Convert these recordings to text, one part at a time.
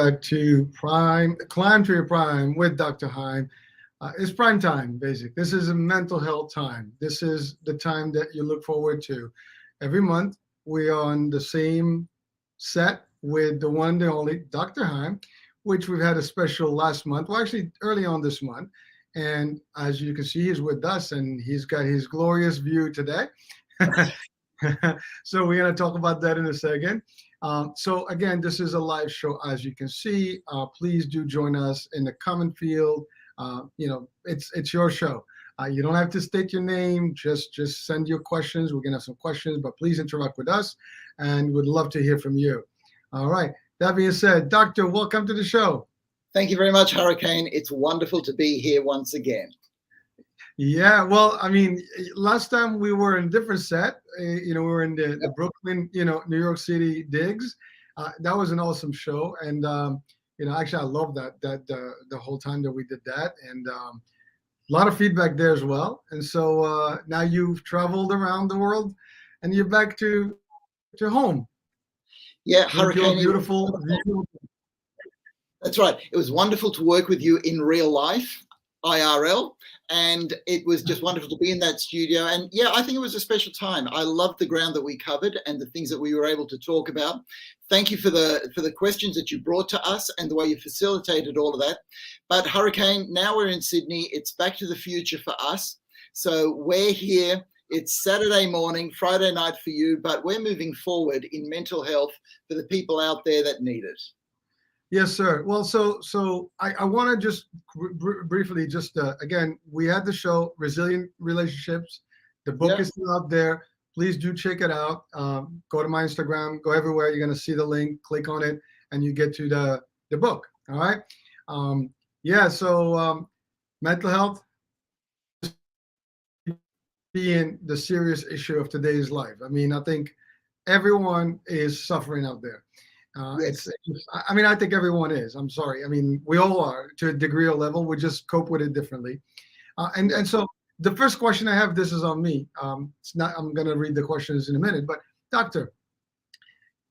back to Climb to Your Prime with Dr. Heim. It's prime time, basically. This is a mental health time. This is the time that you look forward to. Every month, we are on the same set with the one, the only Dr. Heim, which we've had a special last month. Well, actually, early on this month. And as you can see, he's with us, and he's got his glorious view today. So we're going to talk about that in a second. So again, this is a live show, as you can see. Please do join us in the comment field. It's your show. You don't have to state your name. Just send your questions. We're going to have some questions, but please interact with us, and we'd love to hear from you. All right. That being said, Doctor, welcome to the show. Thank you very much, Hurricane. It's wonderful to be here once again. Yeah, well, I mean, last time we were in a different set. We were in the Brooklyn, New York City digs. That was an awesome show, and actually, I love that the whole time that we did that, and a lot of feedback there as well. And so now you've traveled around the world, and you're back to home. Yeah, Hurricane. Beautiful. That's right. It was wonderful to work with you in real life, IRL, and it was just wonderful to be in that studio. And yeah, I think it was a special time. I loved the ground that we covered and the things that we were able to talk about. Thank you for the questions that you brought to us and the way you facilitated all of that. But Hurricane, now we're in Sydney. It's back to the future for us. So we're here. It's Saturday morning, Friday night for you, but we're moving forward in mental health for the people out there that need it. Yes, sir. Well, so I want to just briefly, again, we had the show, Resilient Relationships. The book is still out there. Please do check it out. Go to my Instagram, go everywhere. You're going to see the link, click on it, and you get to the book. All right. So mental health being the serious issue of today's life. I mean, I think everyone is suffering out there. I think everyone is. I'm sorry. I mean, we all are to a degree or level. We just cope with it differently. And so the first question I have, this is on me. It's not. I'm going to read the questions in a minute. But doctor,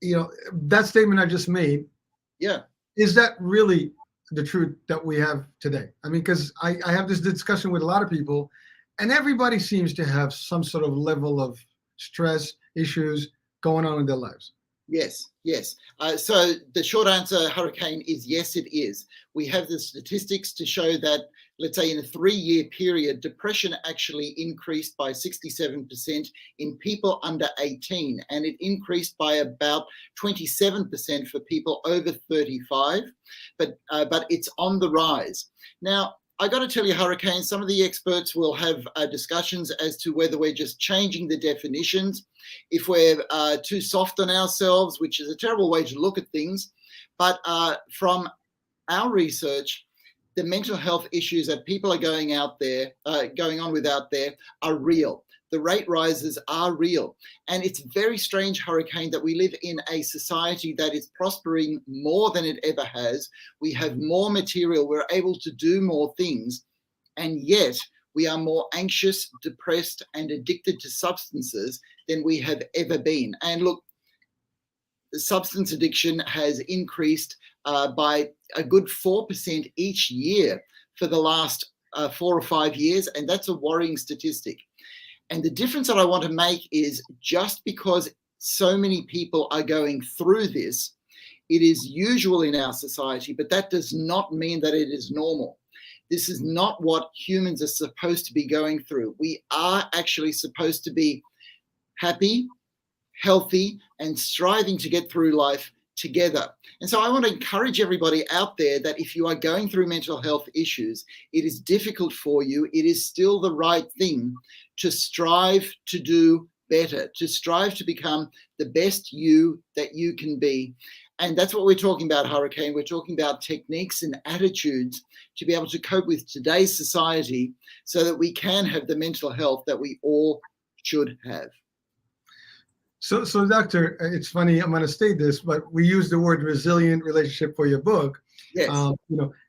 that statement I just made. Yeah. Is that really the truth that we have today? I mean, because I have this discussion with a lot of people, and everybody seems to have some sort of level of stress issues going on in their lives. Yes. So the short answer, Hurricane, is yes, it is. We have the statistics to show that, let's say in a 3-year period, depression actually increased by 67% in people under 18, and it increased by about 27% for people over 35, but it's on the rise. Now, I got to tell you, Hurricane, some of the experts will have discussions as to whether we're just changing the definitions, if we're too soft on ourselves, which is a terrible way to look at things. But from our research, the mental health issues that people are going on with out there are real. The rate rises are real. And it's very strange, Hurricane, that we live in a society that is prospering more than it ever has. We have more material. We're able to do more things. And yet we are more anxious, depressed, and addicted to substances than we have ever been. And look, substance addiction has increased by a good 4% each year for the last 4 or 5 years. And that's a worrying statistic. And the difference that I want to make is just because so many people are going through this, it is usual in our society, but that does not mean that it is normal. This is not what humans are supposed to be going through. We are actually supposed to be happy, healthy, and striving to get through life together. And so I want to encourage everybody out there that if you are going through mental health issues, it is difficult for you. It is still the right thing to strive to do better, to strive to become the best you that you can be. And that's what we're talking about, Hurricane. We're talking about techniques and attitudes to be able to cope with today's society so that we can have the mental health that we all should have. So doctor, it's funny, I'm going to state this, but we use the word resilient relationship for your book. Yes.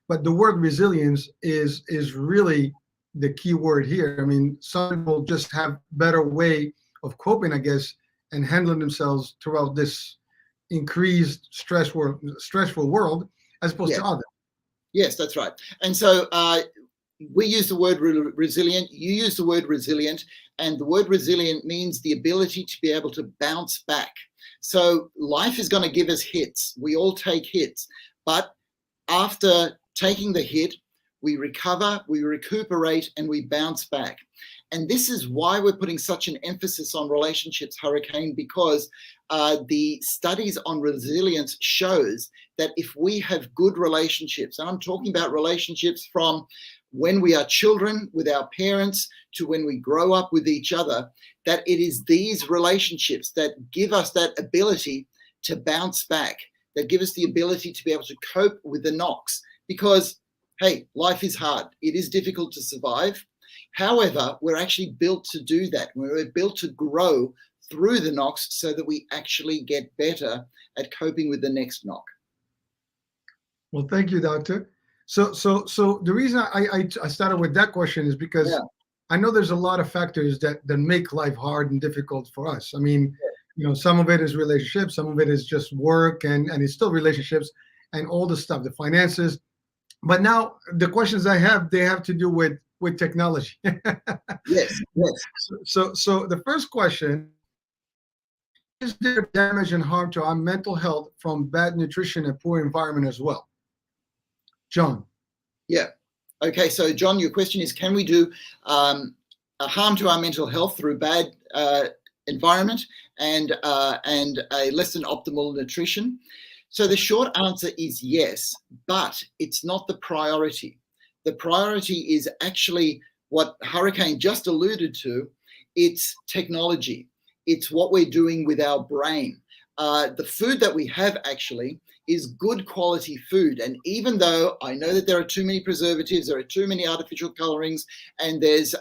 But the word resilience is really the key word here. I mean, some people just have better way of coping, I guess, and handling themselves throughout this increased stressful world. as opposed Yeah. to others. Yes, that's right. And so we use the word resilient, you use the word resilient, and the word resilient means the ability to be able to bounce back. So life is going to give us hits. We all take hits, but after taking the hit, we recover, we recuperate, and we bounce back. And this is why we're putting such an emphasis on relationships, Hurricane, because the studies on resilience shows that if we have good relationships, and I'm talking about relationships from when we are children with our parents to when we grow up with each other, that it is these relationships that give us that ability to bounce back, that give us the ability to be able to cope with the knocks. Because, hey, life is hard. It is difficult to survive. However, we're actually built to do that. We're built to grow through the knocks so that we actually get better at coping with the next knock. Well, thank you, Doctor. So the reason I started with that question is because I know there's a lot of factors that make life hard and difficult for us. I mean, some of it is relationships, some of it is just work, and it's still relationships and all the stuff, the finances. But now the questions I have, they have to do with technology. Yes. So the first question, is there damage and harm to our mental health from bad nutrition and poor environment as well? John. Yeah. Okay. So, John, your question is, can we do a harm to our mental health through bad environment and a less than optimal nutrition? So the short answer is yes, but it's not the priority. The priority is actually what Hurricane just alluded to. It's technology. It's what we're doing with our brain. The food that we have actually is good quality food. And even though I know that there are too many preservatives, there are too many artificial colorings, and there's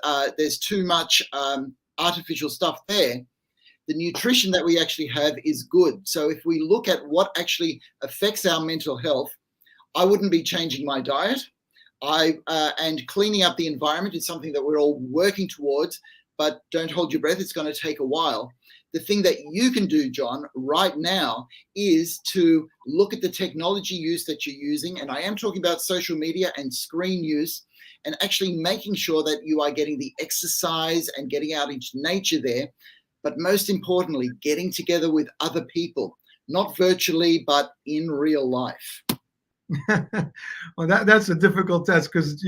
too much artificial stuff there, the nutrition that we actually have is good. So if we look at what actually affects our mental health, I wouldn't be changing my diet. And cleaning up the environment is something that we're all working towards, but don't hold your breath. It's going to take a while. The thing that you can do, John, right now is to look at the technology use that you're using. And I am talking about social media and screen use, and actually making sure that you are getting the exercise and getting out into nature there. But most importantly, getting together with other people, not virtually, but in real life. Well, that's a difficult test because,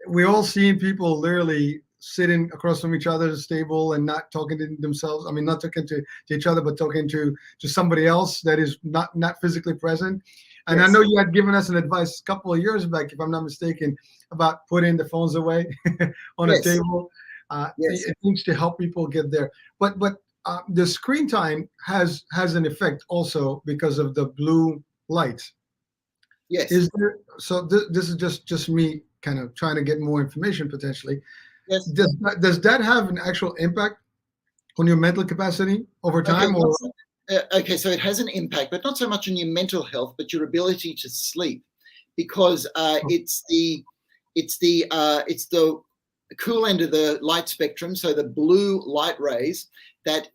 we're all seeing people literally sitting across from each other's table and not talking to themselves. I mean, not talking to each other, but talking to somebody else that is not physically present. And yes. I know you had given us an advice a couple of years back, if I'm not mistaken, about putting the phones away on a table. It seems to help people get there. But the screen time has an effect also because of the blue lights. Yes. So this is just me kind of trying to get more information potentially. Yes. Does that have an actual impact on your mental capacity over time? Okay, so it has an impact, but not so much on your mental health, but your ability to sleep, because it's the cool end of the light spectrum, so the blue light rays that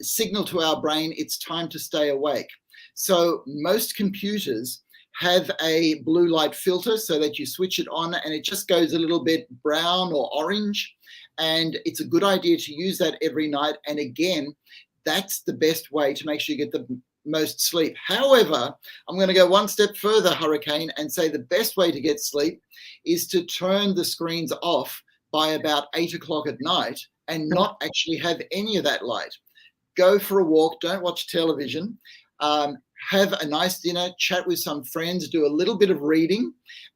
signal to our brain it's time to stay awake. So most computers have a blue light filter so that you switch it on and it just goes a little bit brown or orange. And it's a good idea to use that every night. And again, that's the best way to make sure you get the most sleep. However, I'm going to go one step further, Hurricane, and say the best way to get sleep is to turn the screens off by about 8 o'clock at night and not actually have any of that light. Go for a walk, don't watch television, have a nice dinner, chat with some friends, do a little bit of reading,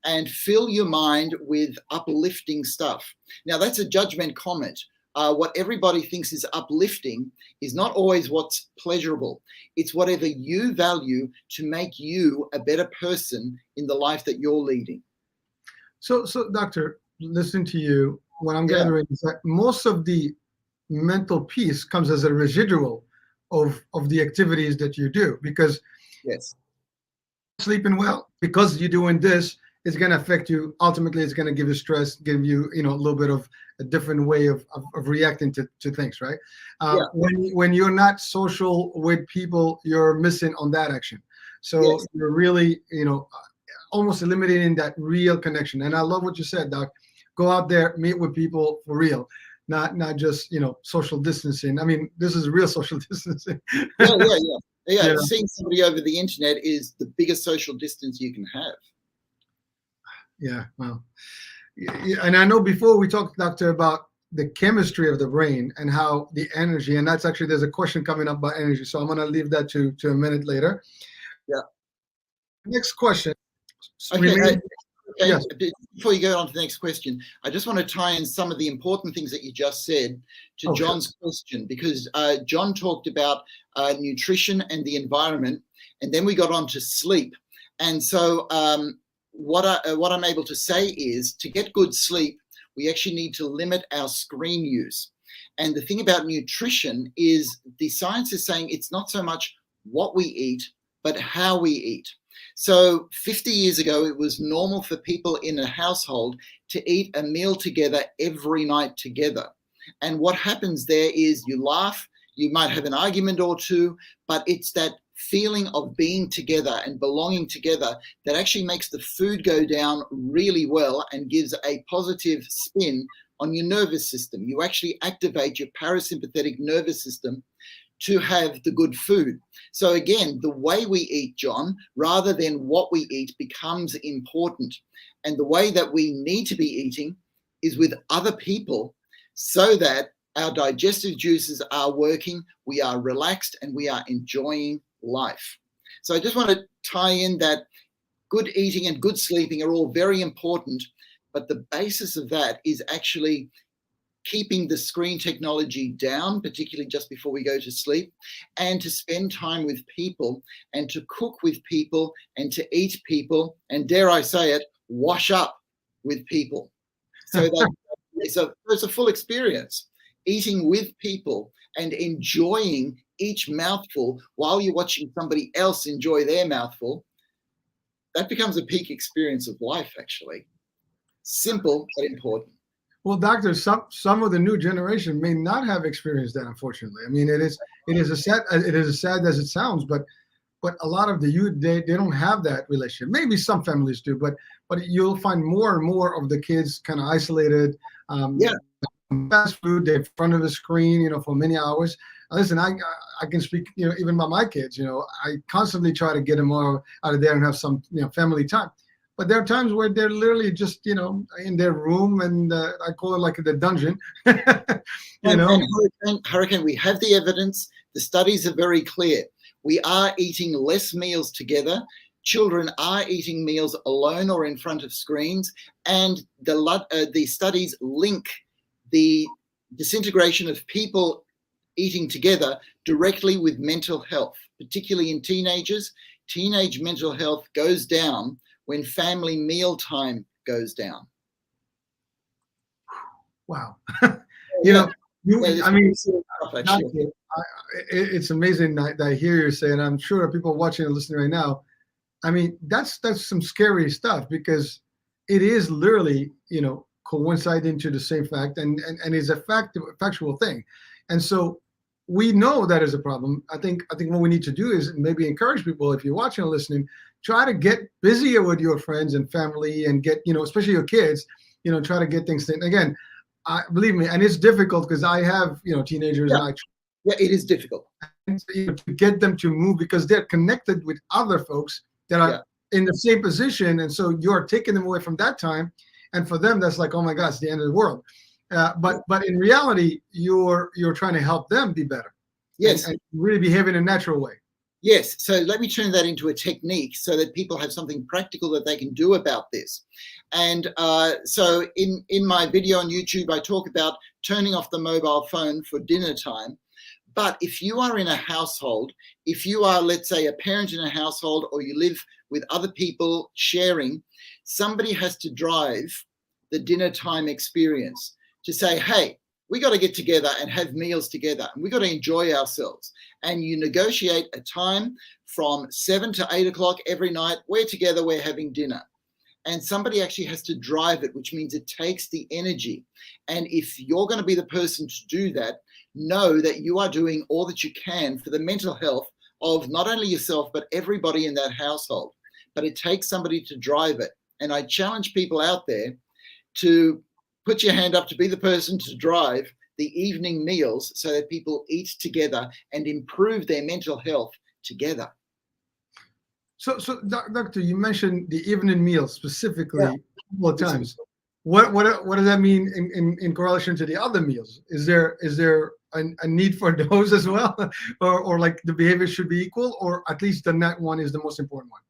and fill your mind with uplifting stuff. Now, that's a judgment comment. What everybody thinks is uplifting is not always what's pleasurable. It's whatever you value to make you a better person in the life that you're leading. So Doctor, listening to you, what I'm gathering is that most of the mental peace comes as a residual of the activities that you do, because sleeping well, because you're doing this, it's going to affect you. Ultimately, it's going to give you stress, give you, a little bit of a different way of reacting to things, right? When you're not social with people, you're missing on that action. So you're really, almost eliminating that real connection. And I love what you said, Doc. Go out there, meet with people for real, not just social distancing. I mean, this is real social distancing. Yeah. Seeing somebody over the internet is the biggest social distance you can have. Yeah, well, and I know before we talked, Doctor, about the chemistry of the brain and how the energy, and that's actually, there's a question coming up about energy, so I'm going to leave that to a minute later. Yeah. Next question. Okay. Yes. Before you go on to the next question, I just want to tie in some of the important things that you just said to John's question, because John talked about nutrition and the environment, and then we got on to sleep. And so what I'm able to say is, to get good sleep, we actually need to limit our screen use. And the thing about nutrition is, the science is saying it's not so much what we eat, but how we eat. So 50 years ago, it was normal for people in a household to eat a meal together every night together. And what happens there is, you laugh, you might have an argument or two, but it's that feeling of being together and belonging together that actually makes the food go down really well and gives a positive spin on your nervous system. You actually activate your parasympathetic nervous system to have the good food. So again, the way we eat, John, rather than what we eat, becomes important. And the way that we need to be eating is with other people, so that our digestive juices are working, we are relaxed, and we are enjoying life. So I just want to tie in that good eating and good sleeping are all very important, but the basis of that is actually keeping the screen technology down, particularly just before we go to sleep, and to spend time with people, and to cook with people, and to eat people, and dare I say it, wash up with people. So that it's a full experience, eating with people and enjoying each mouthful while you're watching somebody else enjoy their mouthful. That becomes a peak experience of life, actually. Simple, but important. Well, doctor, some of the new generation may not have experienced that, unfortunately. I mean, it is as sad as it sounds, but a lot of the youth, they don't have that relationship. Maybe some families do, but you'll find more and more of the kids kind of isolated. Fast food, they're in front of the screen, for many hours. Listen, I can speak, even by my kids. I constantly try to get them more out of there and have some, family time. But there are times where they're literally just, in their room, and I call it like the dungeon. And Hurricane, we have the evidence. The studies are very clear. We are eating less meals together. Children are eating meals alone or in front of screens. And the studies link the disintegration of people eating together directly with mental health, particularly in teenagers. Teenage mental health goes down when family meal time goes down. Wow. It's amazing that I hear you say, and I'm sure people watching and listening right now, I mean, that's some scary stuff, because it is literally, coinciding to the same fact, and is a factual thing. And so we know that is a problem. I think what we need to do is maybe encourage people, if you're watching and listening, try to get busier with your friends and family, and get, especially your kids, try to get things done. Again, believe me, and it's difficult, because I have, teenagers, and it is difficult to get them to move, because they're connected with other folks that are in the same position. And so you're taking them away from that time. And for them, that's like, oh my God, it's the end of the world. But in reality, you're trying to help them be better. Yes. And really behave in a natural way. Yes. So let me turn that into a technique, so that people have something practical that they can do about this. And so in my video on YouTube, I talk about turning off the mobile phone for dinner time. But if you are in a household, if you are, let's say, a parent in a household, or you live with other people sharing, somebody has to drive the dinner time experience, to say, hey, we got to get together and have meals together, and we got to enjoy ourselves. And you negotiate a time from 7 to 8 o'clock every night. We're together, we're having dinner. And somebody actually has to drive it, which means it takes the energy. And if you're going to be the person to do that, know that you are doing all that you can for the mental health of not only yourself, but everybody in that household. but it takes somebody to drive it. And I challenge people out there to put your hand up to be the person to drive the evening meals so that people eat together and improve their mental health together. So, Doctor, you mentioned the evening meal specifically Yeah. a couple of times. What does that mean in correlation to the other meals? Is there a need for those as well, or like the behavior should be equal, or at least the net one is the most important one?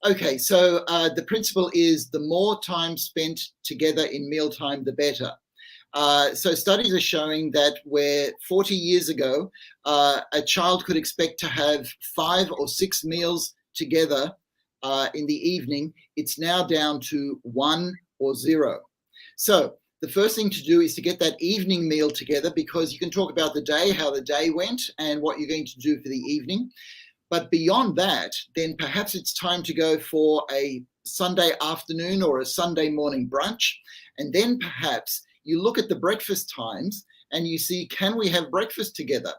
Okay, so the principle is the more time spent together in mealtime, the better. So studies are showing that where 40 years ago, a child could expect to have 5 or 6 meals together in the evening, it's now down to 1 or 0. So the first thing to do is to get that evening meal together, because you can talk about the day, how the day went, and what you're going to do for the evening. But beyond that, then perhaps it's time to go for a Sunday afternoon or a Sunday morning brunch. And then perhaps you look at the breakfast times and you see, can we have breakfast together?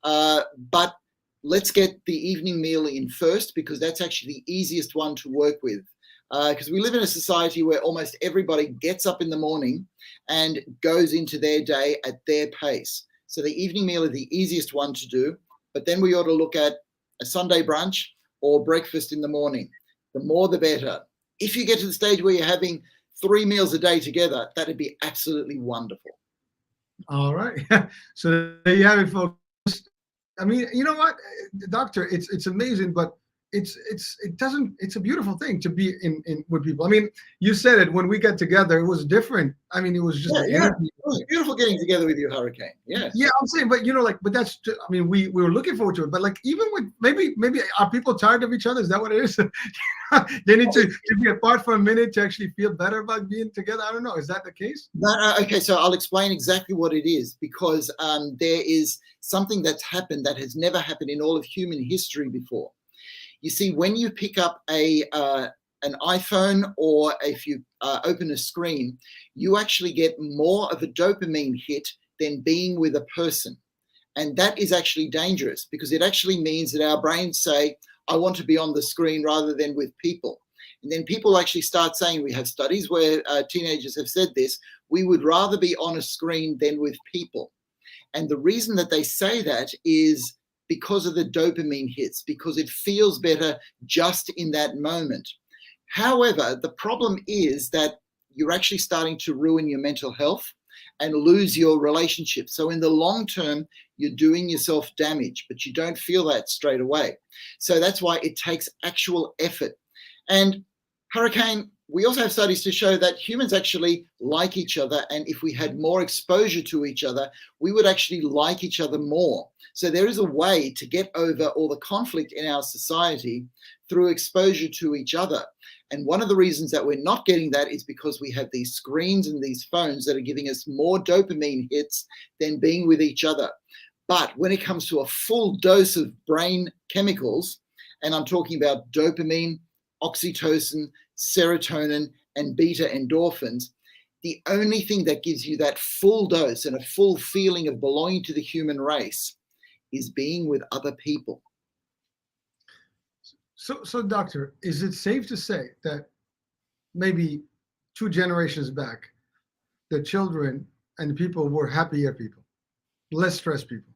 But let's get the evening meal in first, because that's actually the easiest one to work with. Because we live in a society where almost everybody gets up in the morning and goes into their day at their pace. So the evening meal is the easiest one to do, but then we ought to look at a Sunday brunch or breakfast in the morning. The more, the better. If you get to the stage where you're having 3 meals a day together, that'd be absolutely wonderful. All right. So there you have it, folks. I mean, you know what, Doctor, it's amazing, but it's a beautiful thing to be in with people. I mean, you said it, when we got together, it was different. I mean, it was just the energy. It was beautiful getting together with you, Hurricane. Yeah. Yeah, I'm saying, but but that's, I mean, we were looking forward to it, but like, even with maybe are people tired of each other? Is that what it is? They need to be apart for a minute to actually feel better about being together. I don't know. Is that the case? Okay, so I'll explain exactly what it is, because there is something that's happened that has never happened in all of human history before. You see, when you pick up an iPhone, or if you open a screen, you actually get more of a dopamine hit than being with a person. And that is actually dangerous, because it actually means that our brains say, I want to be on the screen rather than with people. And then people actually start saying, we have studies where teenagers have said this, we would rather be on a screen than with people. And the reason that they say that is because of the dopamine hits, because it feels better just in that moment. However, the problem is that you're actually starting to ruin your mental health and lose your relationship. So in the long term, you're doing yourself damage, but you don't feel that straight away. So that's why it takes actual effort. And Hurricane, we also have studies to show that humans actually like each other. And if we had more exposure to each other, we would actually like each other more. So there is a way to get over all the conflict in our society through exposure to each other. And one of the reasons that we're not getting that is because we have these screens and these phones that are giving us more dopamine hits than being with each other. But when it comes to a full dose of brain chemicals, and I'm talking about dopamine, oxytocin, serotonin, and beta endorphins, the only thing that gives you that full dose and a full feeling of belonging to the human race is being with other people. So Doctor, is it safe to say that maybe 2 generations back, the children and the people were happier people, less stressed people?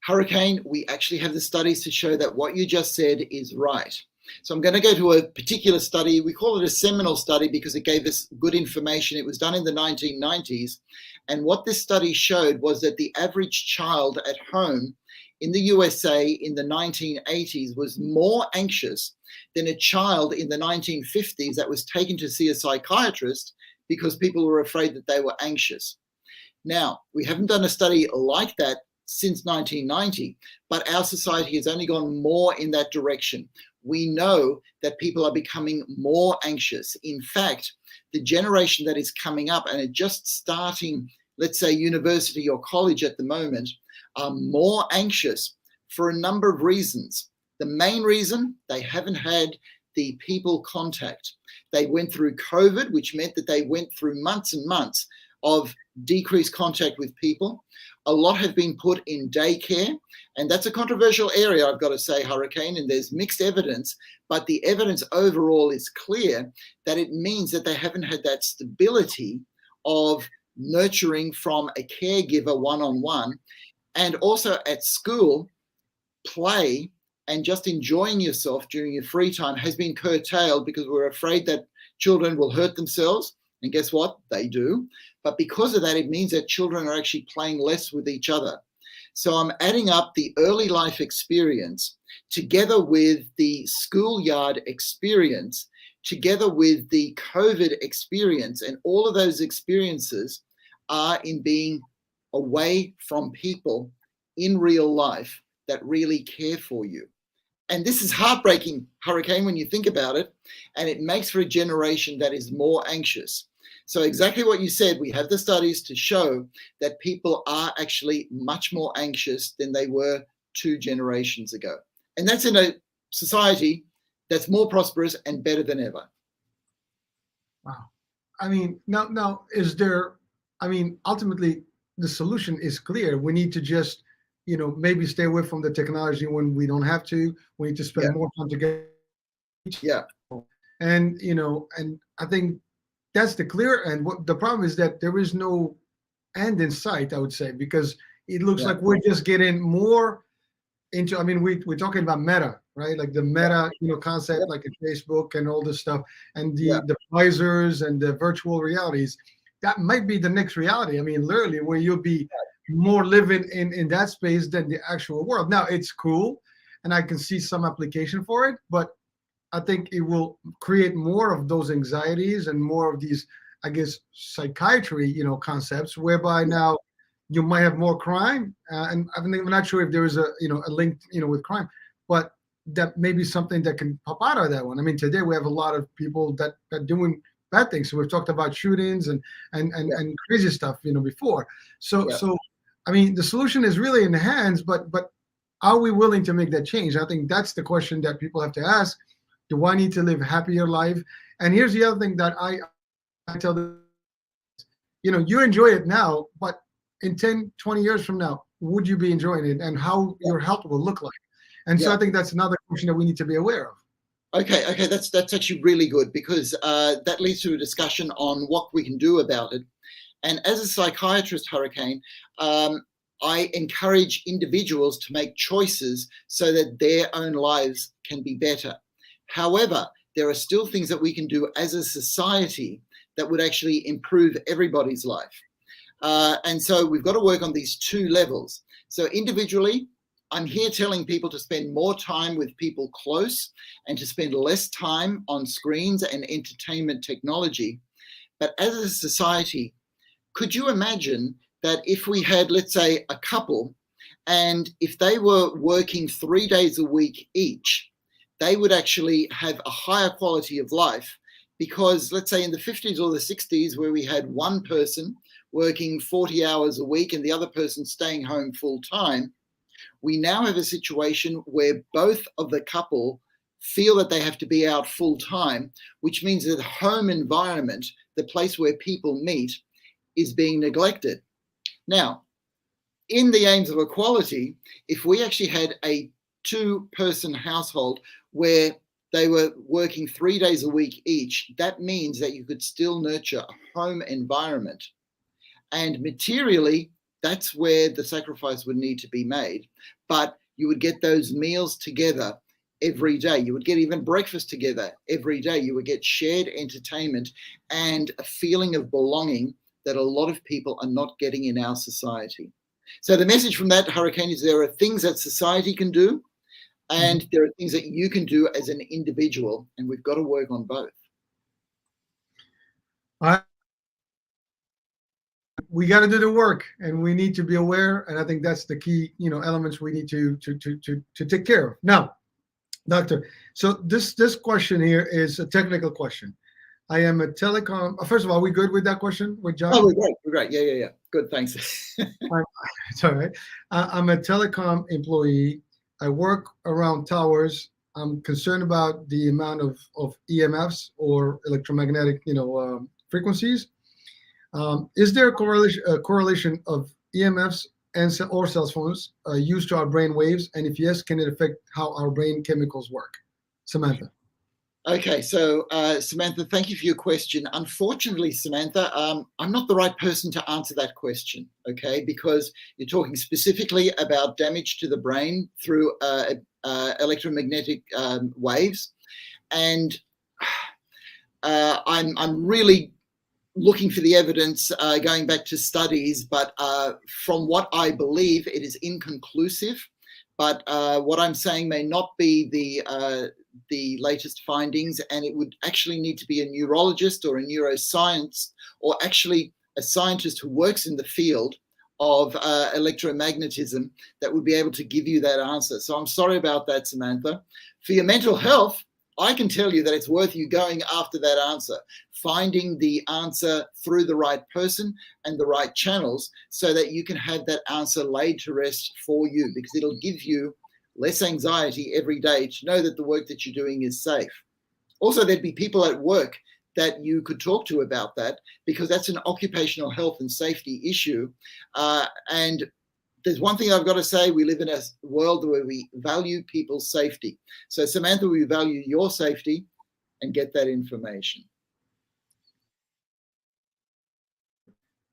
Hurricane, we actually have the studies to show that what you just said is right. So I'm going to go to a particular study. We call it a seminal study because it gave us good information. It was done in the 1990s. And what this study showed was that the average child at home in the USA in the 1980s was more anxious than a child in the 1950s that was taken to see a psychiatrist because people were afraid that they were anxious. Now, we haven't done a study like that since 1990, but our society has only gone more in that direction. We know that people are becoming more anxious. In fact, the generation that is coming up and are just starting, let's say, university or college at the moment, are more anxious for a number of reasons. The main reason, they haven't had the people contact. They went through COVID, which meant that they went through months and months of decrease contact with people. A lot have been put in daycare, and that's a controversial area, I've got to say, Hurricane, and there's mixed evidence, but the evidence overall is clear that it means that they haven't had that stability of nurturing from a caregiver one-on-one. And also at school, play and just enjoying yourself during your free time has been curtailed because we're afraid that children will hurt themselves. And guess what? They do. But because of that, it means that children are actually playing less with each other. So I'm adding up the early life experience together with the schoolyard experience, together with the COVID experience, and all of those experiences are in being away from people in real life that really care for you. And this is heartbreaking, Hurricane, when you think about it, and it makes for a generation that is more anxious. So exactly what you said, we have the studies to show that people are actually much more anxious than they were 2 generations ago. And that's in a society that's more prosperous and better than ever. Wow. I mean, now, is there, I mean, ultimately, the solution is clear. We need to just, maybe stay away from the technology when we don't have to. We need to spend more time together. Yeah. And, and I think that's the clear end. What the problem is that there is no end in sight, I would say, because it looks like we're just getting more into, I mean, we're talking about meta, right? Like the meta, concept, like in Facebook and all this stuff, and the visors and the virtual realities. That might be the next reality. I mean, literally, where you'll be more living in that space than the actual world. Now, it's cool, and I can see some application for it, but I think it will create more of those anxieties and more of these, I guess, psychiatry, concepts, whereby now you might have more crime. And I'm not sure if there is a link, with crime, but that may be something that can pop out of that one. I mean, today we have a lot of people that are doing bad things. So we've talked about shootings and crazy stuff, before. So I mean, the solution is really in the hands, but are we willing to make that change? I think that's the question that people have to ask. Do I need to live a happier life? And here's the other thing that I tell them, you enjoy it now, but in 10, 20 years from now, would you be enjoying it, and how your health will look like? And so I think that's another question that we need to be aware of. Okay, that's actually really good, because that leads to a discussion on what we can do about it. And as a psychiatrist, Hurricane, I encourage individuals to make choices so that their own lives can be better. However, there are still things that we can do as a society that would actually improve everybody's life. And so we've got to work on these 2 levels. So individually, I'm here telling people to spend more time with people close and to spend less time on screens and entertainment technology. But as a society, could you imagine that if we had, let's say, a couple, and if they were working 3 days a week each, they would actually have a higher quality of life? Because let's say in the 50s or the 60s, where we had one person working 40 hours a week and the other person staying home full time, we now have a situation where both of the couple feel that they have to be out full time, which means that the home environment, the place where people meet, is being neglected. Now, in the aims of equality, if we actually had a 2-person household where they were working 3 days a week each, that means that you could still nurture a home environment. And materially, that's where the sacrifice would need to be made. But you would get those meals together every day. You would get even breakfast together every day. You would get shared entertainment and a feeling of belonging that a lot of people are not getting in our society. So the message from that, Hurricane, is there are things that society can do, and there are things that you can do as an individual, and we've got to work on both. We got to do the work, and we need to be aware. And I think that's the key, elements we need to take care of. Now, Doctor, so this question here is a technical question. I am a telecom. First of all, are we good with that question with John? Oh, we're great. We're great. Yeah. Good. Thanks. It's all right. I'm a telecom employee. I work around towers. I'm concerned about the amount of EMFs or electromagnetic, frequencies. Is there a correlation of EMFs or cell phones used to our brain waves? And if yes, can it affect how our brain chemicals work? Samantha. Okay, so Samantha, thank you for your question. Unfortunately, Samantha, I'm not the right person to answer that question, okay, because you're talking specifically about damage to the brain through electromagnetic waves. And I'm really looking for the evidence going back to studies, but from what I believe, it is inconclusive. But what I'm saying may not be the latest findings, and it would actually need to be a neurologist or a neuroscience, or actually a scientist who works in the field of electromagnetism that would be able to give you that answer. So I'm sorry about that, Samantha. For your mental health, I can tell you that it's worth you going after that answer, finding the answer through the right person and the right channels so that you can have that answer laid to rest for you, because it'll give you less anxiety every day to know that the work that you're doing is safe. Also, there'd be people at work that you could talk to about that, because that's an occupational health and safety issue. And there's one thing I've got to say: we live in a world where we value people's safety. So Samantha, we value your safety, and get that information.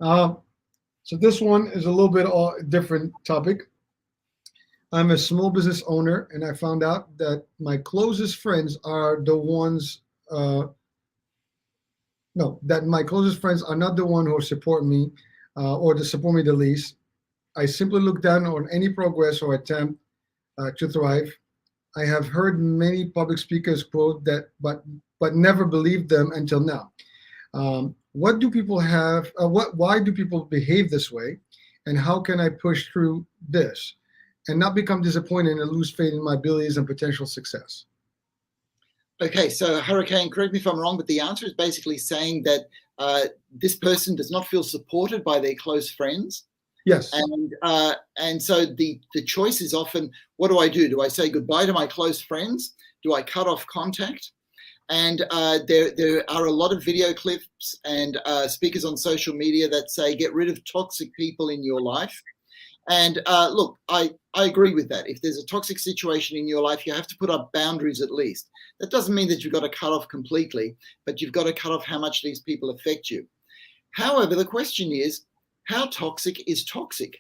So this one is a little bit different topic. I'm a small business owner, and I found out that my closest friends are the ones, my closest friends are not the one who support me or to support me the least. I simply look down on any progress or attempt to thrive. I have heard many public speakers quote that, but never believed them until now. What do people have? Why do people behave this way? And how can I push through this and not become disappointed and lose faith in my abilities and potential success? Okay, so Hurricane, correct me if I'm wrong, but the answer is basically saying that this person does not feel supported by their close friends. Yes. And so the choice is often, what do I do? Do I say goodbye to my close friends? Do I cut off contact? And there are a lot of video clips and speakers on social media that say get rid of toxic people in your life. And look, I agree with that. If there's a toxic situation in your life, you have to put up boundaries at least. That doesn't mean that you've got to cut off completely, but you've got to cut off how much these people affect you. However, the question is, how toxic is toxic?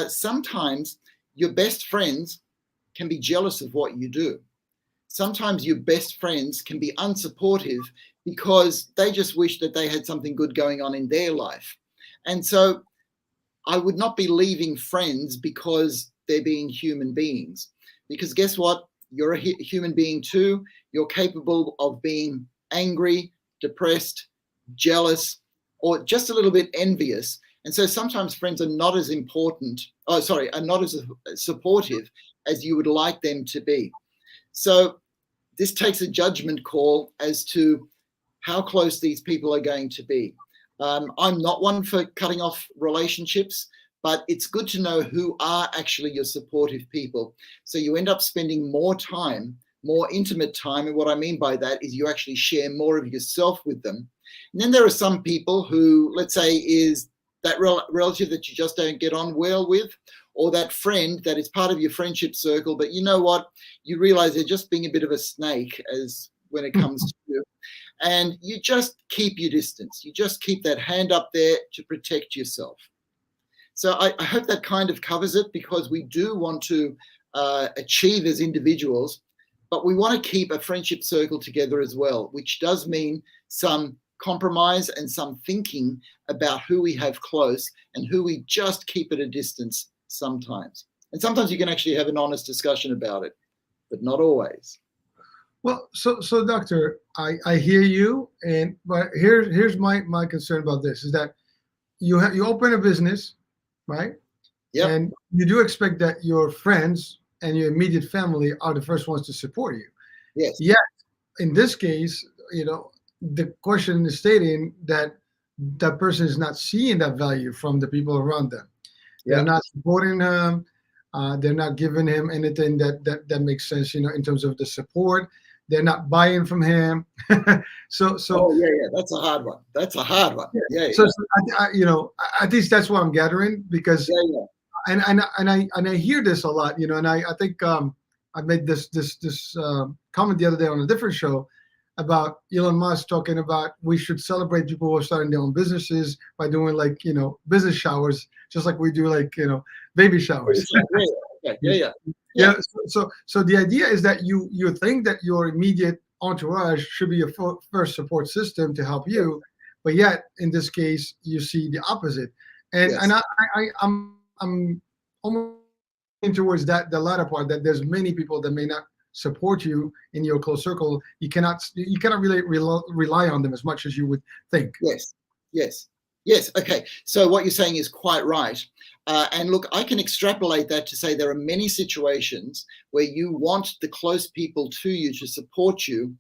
Sometimes your best friends can be jealous of what you do. Sometimes your best friends can be unsupportive because they just wish that they had something good going on in their life. And so I would not be leaving friends because they're being human beings. Because guess what? You're a human being too. You're capable of being angry, depressed, jealous, or just a little bit envious. And so sometimes friends are not as are not as supportive as you would like them to be. So this takes a judgment call as to how close these people are going to be. I'm not one for cutting off relationships, but it's good to know who are actually your supportive people. So you end up spending more time, more intimate time. And what I mean by that is you actually share more of yourself with them. And then there are some people who, let's say, is that relative that you just don't get on well with, or that friend that is part of your friendship circle, but you know what? You realize they're just being a bit of a snake as when it comes to you. And you just keep your distance. You just keep that hand up there to protect yourself. So I hope that kind of covers it, because we do want to achieve as individuals, but we want to keep a friendship circle together as well, which does mean some compromise and some thinking about who we have close and who we just keep at a distance sometimes. And sometimes you can actually have an honest discussion about it, but not always. Well, so doctor, I hear you, but here's my concern about this is that you open a business, right? Yeah. And you do expect that your friends and your immediate family are the first ones to support you. Yes. Yet, in this case, the question is stating that that person is not seeing that value from the people around them. Yeah. They're not supporting him. They're not giving him anything that makes sense, in terms of the support. they're not buying from him. So Oh yeah, that's a hard one. That's a hard one. Yeah, so at least that's what I'm gathering, because yeah. and I hear this a lot, and I think I made this comment the other day on a different show about Elon Musk talking about we should celebrate people who are starting their own businesses by doing like business showers, just like we do like baby showers. Yeah. Yeah. So the idea is that you think that your immediate entourage should be your first support system to help you, but yet in this case you see the opposite, and Yes. and I'm almost leaning towards that, the latter part, that there's many people that may not support you in your close circle. You cannot really rely on them as much as you would think. Yes. Okay. So what you're saying is quite right. And look, I can extrapolate that to say there are many situations where you want the close people to you to support you,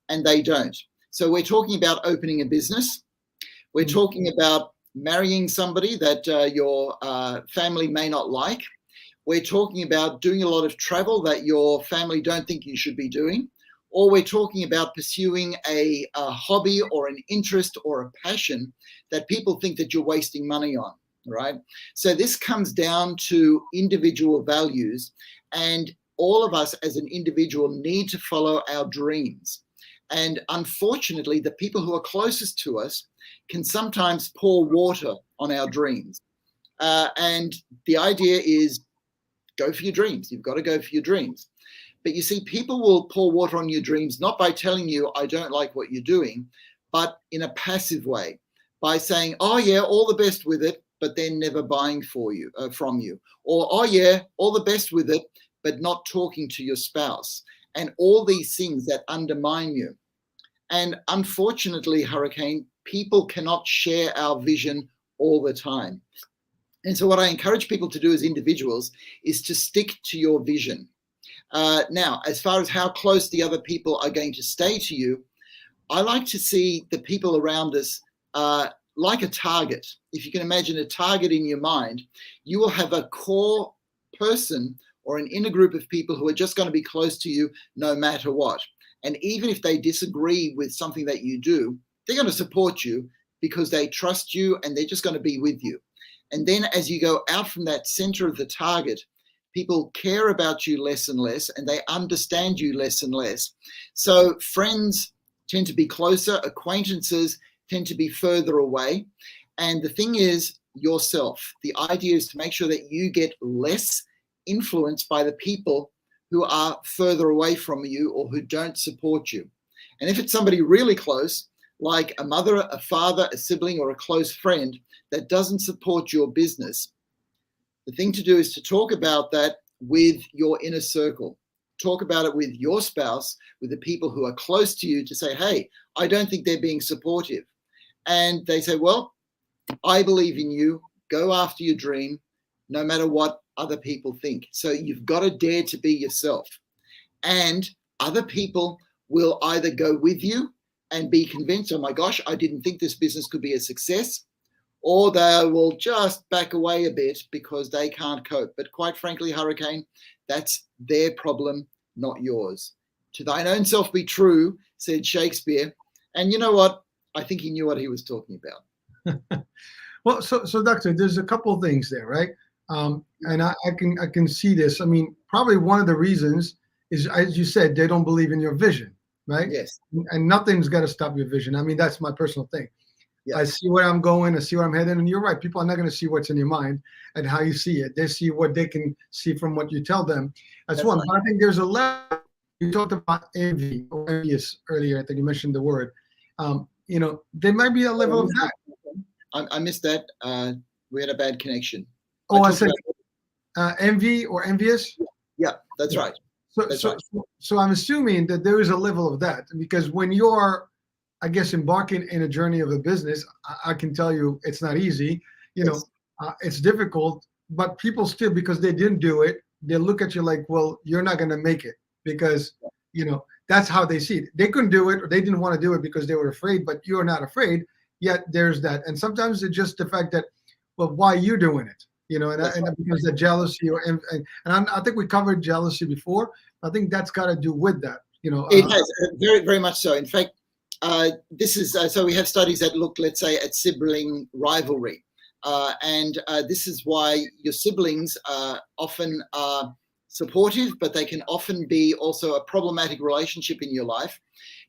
and they don't. So we're talking about opening a business. We're talking about marrying somebody that your family may not like. We're talking about doing a lot of travel that your family don't think you should be doing. Or we're talking about pursuing a hobby or an interest or a passion that people think that you're wasting money on, right? So this comes down to individual values, and all of us as an individual need to follow our dreams. And unfortunately, the people who are closest to us can sometimes pour water on our dreams. And the idea is go for your dreams. You've got to go for your dreams. But you see, people will pour water on your dreams, not by telling you, I don't like what you're doing, but in a passive way, by saying, oh yeah, all the best with it, but then never buying from you. Or, oh yeah, all the best with it, but not talking to your spouse. And all these things that undermine you. And unfortunately, Hurricane, people cannot share our vision all the time. And so what I encourage people to do as individuals is to stick to your vision. Now, as far as how close the other people are going to stay to you, I like to see the people around us like a target. If you can imagine a target in your mind, you will have a core person or an inner group of people who are just going to be close to you no matter what. And even if they disagree with something that you do, they're going to support you because they trust you and they're just going to be with you. And then as you go out from that center of the target, people care about you less and less, and they understand you less and less. So friends tend to be closer, acquaintances tend to be further away. And the thing is yourself. The idea is to make sure that you get less influenced by the people who are further away from you or who don't support you. And if it's somebody really close, like a mother, a father, a sibling, or a close friend that doesn't support your business, the thing to do is to talk about that with your inner circle. Talk about it with your spouse, with the people who are close to you, to say, hey, I don't think they're being supportive. And they say, well, I believe in you. Go after your dream, no matter what other people think. So you've got to dare to be yourself. And other people will either go with you and be convinced, oh my gosh, I didn't think this business could be a success, or they will just back away a bit because they can't cope. But quite frankly, Hurricane, that's their problem, not yours. To thine own self be true, said Shakespeare. And you know what? I think he knew what he was talking about. Well, so Doctor, there's a couple of things there, right? And I can see this. I mean, probably one of the reasons is, as you said, they don't believe in your vision, right? Yes. And nothing's got to stop your vision. I mean, that's my personal thing. Yeah. I see where I'm going. I see where I'm heading. And you're right. People are not going to see what's in your mind and how you see it. They see what they can see from what you tell them. That's one. Right. But I think there's a level. You talked about envy or envious earlier. I think you mentioned the word. There might be a level of that. I missed that. We had a bad connection. I said envy or envious? Yeah, that's right. So I'm assuming that there is a level of that, because when you're, I guess, embarking in a journey of a business, I can tell you it's not easy. It's difficult, but people still, because they didn't do it, they look at you like, well, you're not going to make it, because, that's how they see it. They couldn't do it, or they didn't want to do it because they were afraid, but you're not afraid. Yet there's that. And sometimes it's just the fact that, well, why are you doing it? And because the jealousy and I think we covered jealousy before. I think that's got to do with that. It has very, very much so. In fact, this is so we have studies that look, let's say, at sibling rivalry, and this is why your siblings often are supportive, but they can often be also a problematic relationship in your life,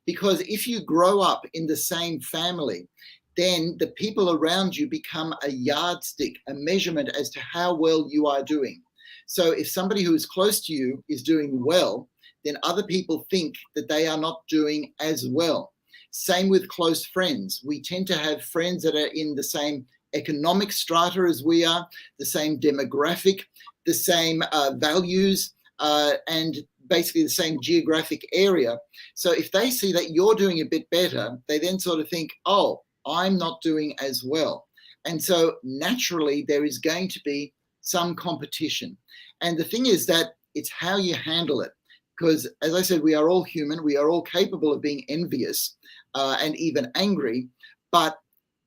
because if you grow up in the same family, then the people around you become a yardstick, a measurement as to how well you are doing. So if somebody who is close to you is doing well, then other people think that they are not doing as well. Same with close friends. We tend to have friends that are in the same economic strata as we are, the same demographic, the same values, and basically the same geographic area. So if they see that you're doing a bit better, they then sort of think, oh, I'm not doing as well. And so naturally, there is going to be some competition. And the thing is that it's how you handle it. Because as I said, we are all human. We are all capable of being envious and even angry. But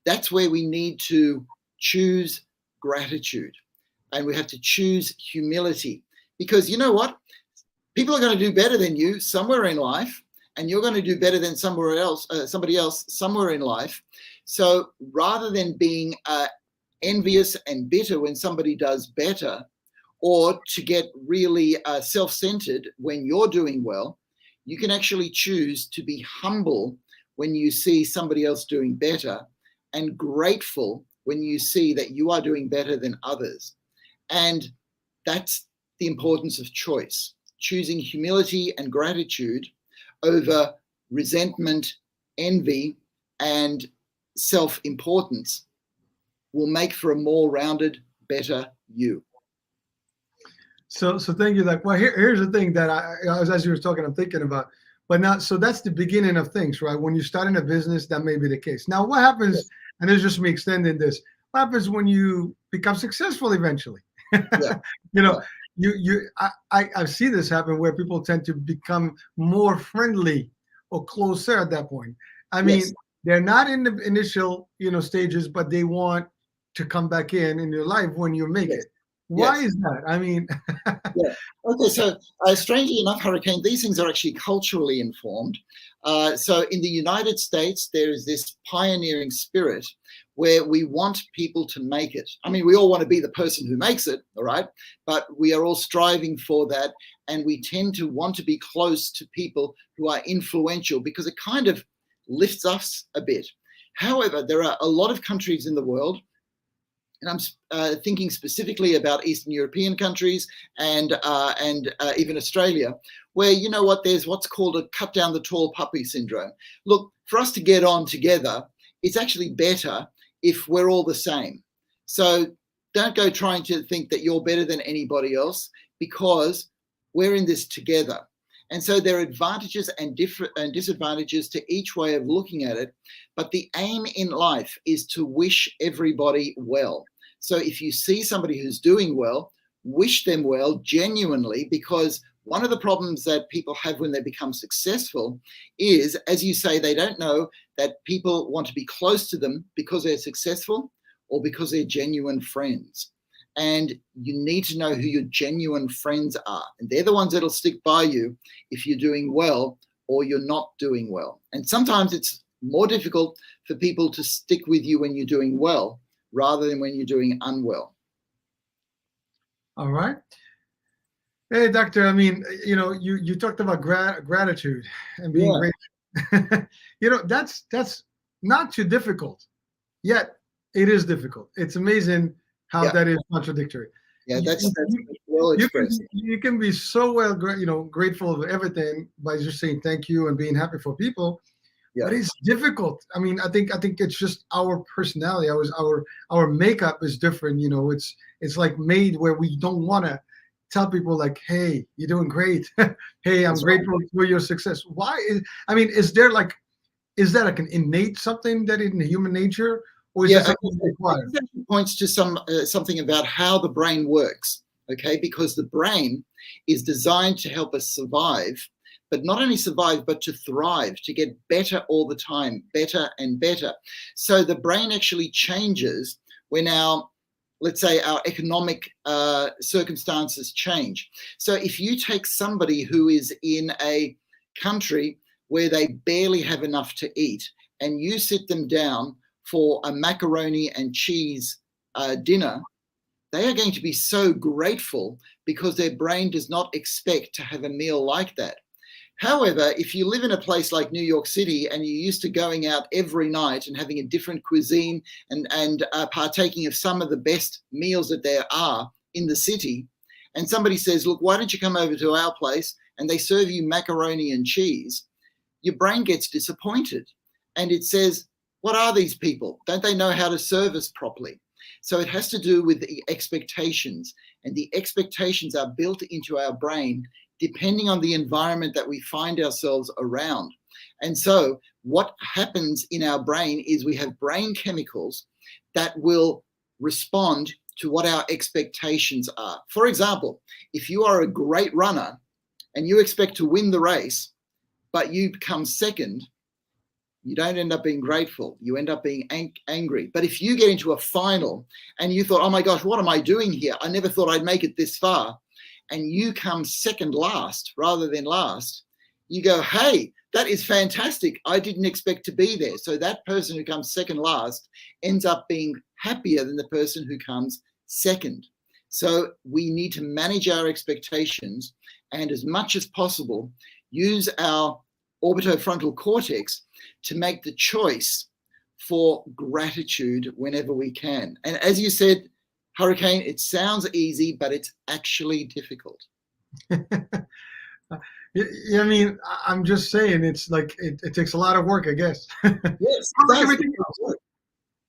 that's where we need to choose gratitude. And we have to choose humility. Because you know what? People are going to do better than you somewhere in life. And you're going to do better than somebody else somewhere in life. So rather than being envious and bitter when somebody does better, or to get really self-centered when you're doing well, you can actually choose to be humble when you see somebody else doing better, and grateful when you see that you are doing better than others. And that's the importance of choice, choosing humility and gratitude over resentment, envy, and self-importance will make for a more rounded, better you. So thank you. Like, well, here's the thing that as you were talking, I'm thinking about. But now, so that's the beginning of things, right? When you start in a business, that may be the case. Now, what happens? And it's just me extending this. What happens when you become successful eventually? Yeah. I see this happen where people tend to become more friendly or closer at that point. I mean, they're not in the initial, stages, but they want to come back in your life when you make it. Why is that? I mean, Okay, so strangely enough, Hurricane, these things are actually culturally informed. So in the United States, there is this pioneering spirit where we want people to make it. I mean, we all want to be the person who makes it, all right? But we are all striving for that. And we tend to want to be close to people who are influential because it kind of lifts us a bit. However, there are a lot of countries in the world, and I'm thinking specifically about Eastern European countries and even Australia, where, you know what, there's what's called a cut down the tall puppy syndrome. Look, for us to get on together, it's actually better if we're all the same. So don't go trying to think that you're better than anybody else, because we're in this together. And so there are advantages and disadvantages to each way of looking at it. But the aim in life is to wish everybody well. So if you see somebody who's doing well, wish them well genuinely, because one of the problems that people have when they become successful is, as you say, they don't know that people want to be close to them because they're successful or because they're genuine friends. And you need to know who your genuine friends are. And they're the ones that'll stick by you if you're doing well or you're not doing well. And sometimes it's more difficult for people to stick with you when you're doing well rather than when you're doing unwell. All right. Hey, Doctor, I mean, you talked about gratitude and being grateful. That's not too difficult, yet it is difficult. It's amazing how that is contradictory. Yeah, that's well expressed. You can be so grateful of everything by just saying thank you and being happy for people. But it's difficult. I mean, I think it's just our personality. Our makeup is different. It's like made where we don't want to tell people like, hey, you're doing great. Hey, I'm grateful for your success. Is that like an innate something that in human nature? Or is that something required? It points to something about how the brain works, okay? Because the brain is designed to help us survive, but not only survive, but to thrive, to get better all the time, better and better. So the brain actually changes when let's say our economic circumstances change. So if you take somebody who is in a country where they barely have enough to eat, and you sit them down for a macaroni and cheese dinner, they are going to be so grateful because their brain does not expect to have a meal like that. However, if you live in a place like New York City and you're used to going out every night and having a different cuisine and partaking of some of the best meals that there are in the city, and somebody says, look, why don't you come over to our place, and they serve you macaroni and cheese, your brain gets disappointed. And it says, what are these people? Don't they know how to serve us properly? So it has to do with the expectations, and the expectations are built into our brain depending on the environment that we find ourselves around. And so what happens in our brain is we have brain chemicals that will respond to what our expectations are. For example, if you are a great runner and you expect to win the race, but you come second, you don't end up being grateful. You end up being angry. But if you get into a final and you thought, oh my gosh, what am I doing here? I never thought I'd make it this far. And you come second last rather than last, you go, hey, that is fantastic. I didn't expect to be there. So that person who comes second last ends up being happier than the person who comes second. So we need to manage our expectations and, as much as possible, use our orbitofrontal cortex to make the choice for gratitude whenever we can. And as you said, Hurricane, it sounds easy, but it's actually difficult. Yeah, I mean, I'm just saying, it's like it takes a lot of work, I guess. Yes, like everything else.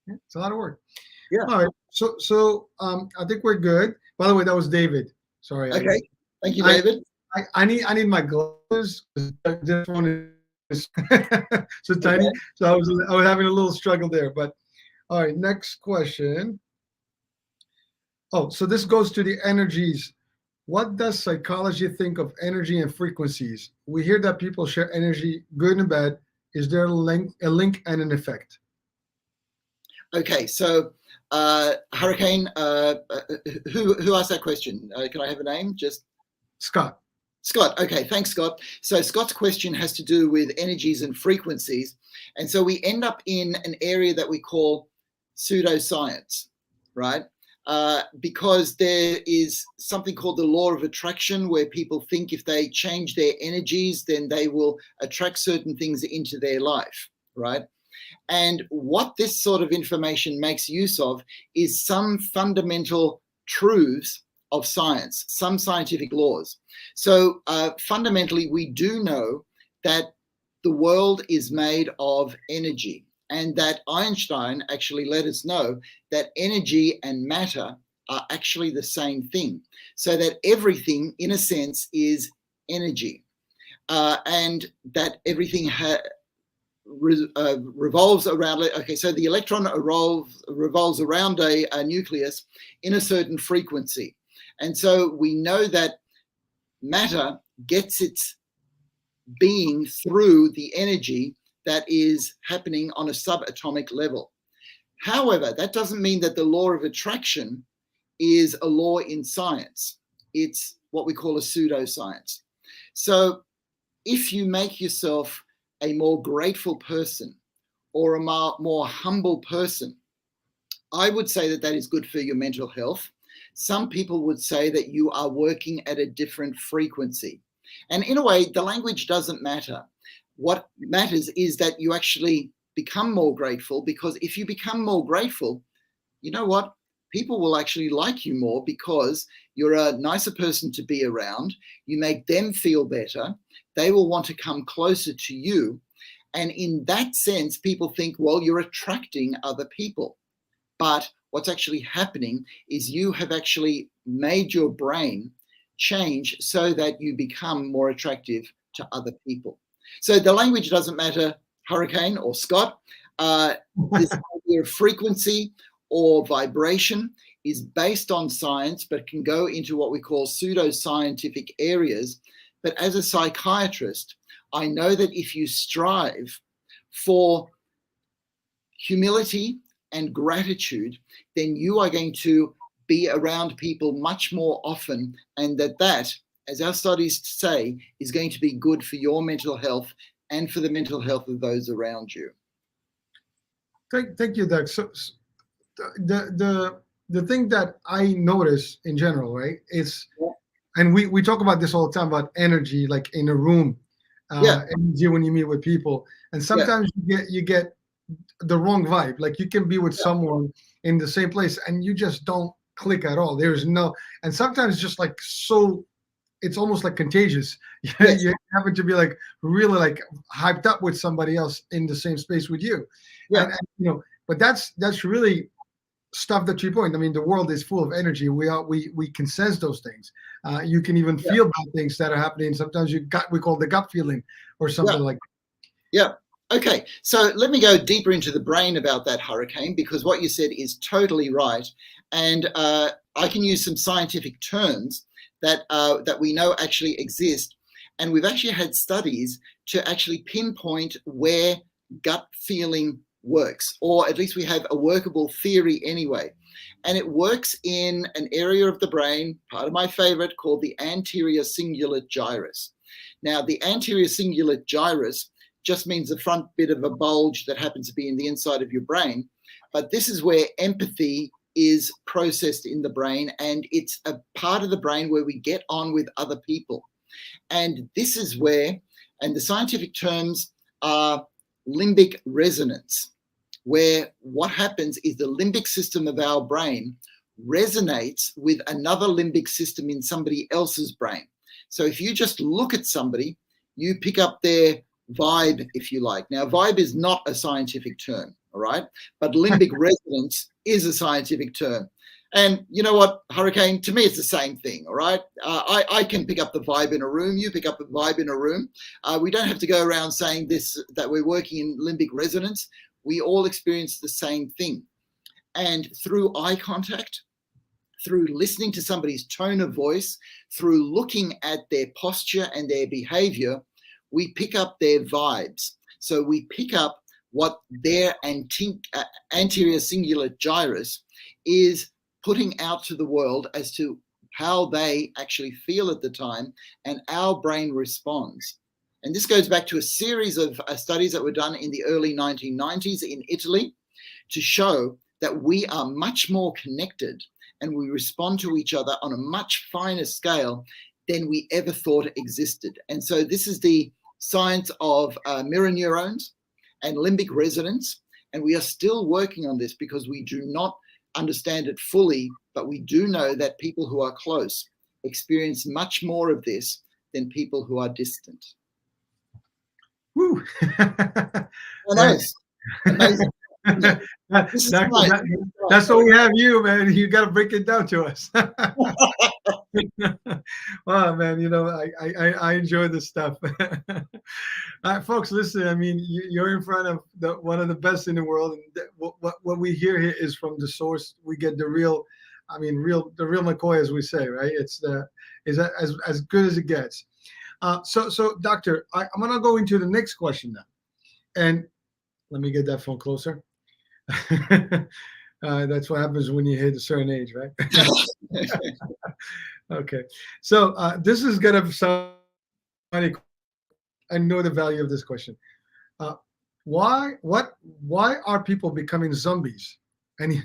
Yeah, it's a lot of work. Yeah. All right. So I think we're good. By the way, that was David. Sorry. Okay. Thank you, David. I need my glasses. This one is so tiny. Okay. So I was having a little struggle there. But all right, next question. Oh, so this goes to the energies. What does psychology think of energy and frequencies? We hear that people share energy, good and bad. Is there a link and an effect? Okay, so Hurricane, who asked that question? Can I have a name? Just Scott. Scott. Okay, thanks, Scott. So Scott's question has to do with energies and frequencies. And so we end up in an area that we call pseudoscience, right? Because there is something called the law of attraction, where people think if they change their energies, then they will attract certain things into their life, right? And what this sort of information makes use of is some fundamental truths of science, some scientific laws. So fundamentally, we do know that the world is made of energy, and that Einstein actually let us know that energy and matter are actually the same thing. So that everything, in a sense, is energy, and that everything revolves around it. Okay, so the electron revolves around a nucleus in a certain frequency. And so we know that matter gets its being through the energy that is happening on a subatomic level. However, that doesn't mean that the law of attraction is a law in science. It's what we call a pseudoscience. So if you make yourself a more grateful person or a more humble person, I would say that that is good for your mental health. Some people would say that you are working at a different frequency. And in a way, the language doesn't matter. What matters is that you actually become more grateful, because if you become more grateful, you know what? People will actually like you more because you're a nicer person to be around. You make them feel better. They will want to come closer to you. And in that sense, people think, well, you're attracting other people. But what's actually happening is you have actually made your brain change so that you become more attractive to other people. So the language doesn't matter, Hurricane or Scott. This idea of frequency or vibration is based on science, but can go into what we call pseudoscientific areas. But as a psychiatrist, I know that if you strive for humility and gratitude, then you are going to be around people much more often, and that as our studies say, is going to be good for your mental health and for the mental health of those around you. Thank you, Doug. So the thing that I notice in general, right, is, and we talk about this all the time about energy, like in a room, energy when you meet with people, and sometimes you get the wrong vibe. Like you can be with someone in the same place and you just don't click at all. There's no, and sometimes just like so, it's almost like contagious. You happen to be like really like hyped up with somebody else in the same space with you, and you know. But that's really stuff that you point. I mean, the world is full of energy. We can sense those things. You can even feel bad things that are happening. Sometimes we call the gut feeling or something like that. Yeah. Okay, so let me go deeper into the brain about that, Hurricane, because what you said is totally right. And I can use some scientific terms that we know actually exist. And we've actually had studies to actually pinpoint where gut feeling works, or at least we have a workable theory anyway. And it works in an area of the brain, part of my favorite, called the anterior cingulate gyrus. Now, the anterior cingulate gyrus just means the front bit of a bulge that happens to be in the inside of your brain. But this is where empathy is processed in the brain, and it's a part of the brain where we get on with other people. And this is where, and the scientific terms are limbic resonance, where what happens is the limbic system of our brain resonates with another limbic system in somebody else's brain. So if you just look at somebody, you pick up their vibe, if you like. Now, vibe is not a scientific term, all right? But limbic resonance is a scientific term. And you know what, Hurricane, to me, it's the same thing, all right? I can pick up the vibe in a room. You pick up the vibe in a room. We don't have to go around saying this, that we're working in limbic resonance. We all experience the same thing. And through eye contact, through listening to somebody's tone of voice, through looking at their posture and their behavior, we pick up their vibes. So we pick up what their anterior cingulate gyrus is putting out to the world as to how they actually feel at the time, and our brain responds. And this goes back to a series of studies that were done in the early 1990s in Italy to show that we are much more connected and we respond to each other on a much finer scale than we ever thought existed. And so this is the science of mirror neurons and limbic resonance. And we are still working on this because we do not understand it fully, but we do know that people who are close experience much more of this than people who are distant. Woo. Nice. Amazing. That's what we have you, man. You got to break it down to us. Wow, man, you know, I enjoy this stuff. Folks, listen, I mean, you're in front of one of the best in the world, and what we hear here is from the source. We get the real, I mean, the real McCoy, as we say, right? It's as good as it gets. So doctor, I'm gonna go into the next question now, and let me get that phone closer. That's what happens when you hit a certain age, right? Okay, so this is gonna sound funny. I know the value of this question. Why are people becoming zombies? And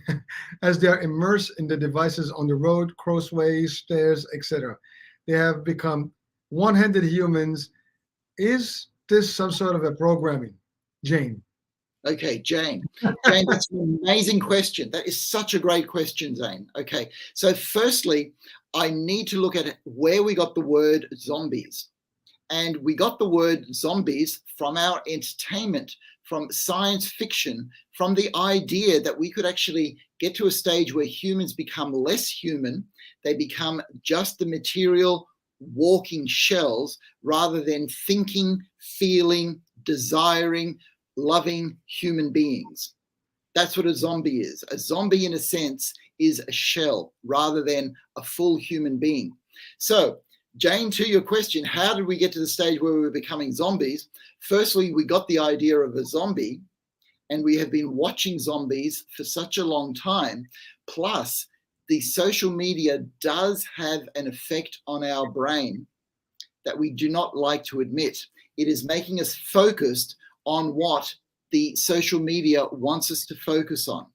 as they are immersed in the devices on the road, crossways, stairs, etc., they have become one-handed humans. Is this some sort of a programming, Jane? Okay, Jane. Jane, that's an amazing question. That is such a great question, Jane. Okay, so firstly, I need to look at where we got the word zombies. And we got the word zombies from our entertainment, from science fiction, from the idea that we could actually get to a stage where humans become less human. They become just the material walking shells rather than thinking, feeling, desiring, loving human beings. That's what a zombie is. A zombie, in a sense, is a shell rather than a full human being. So, Jane, to your question, how did we get to the stage where we were becoming zombies? Firstly, we got the idea of a zombie, and we have been watching zombies for such a long time. Plus, the social media does have an effect on our brain that we do not like to admit. It is making us focused on what the social media wants us to focus on.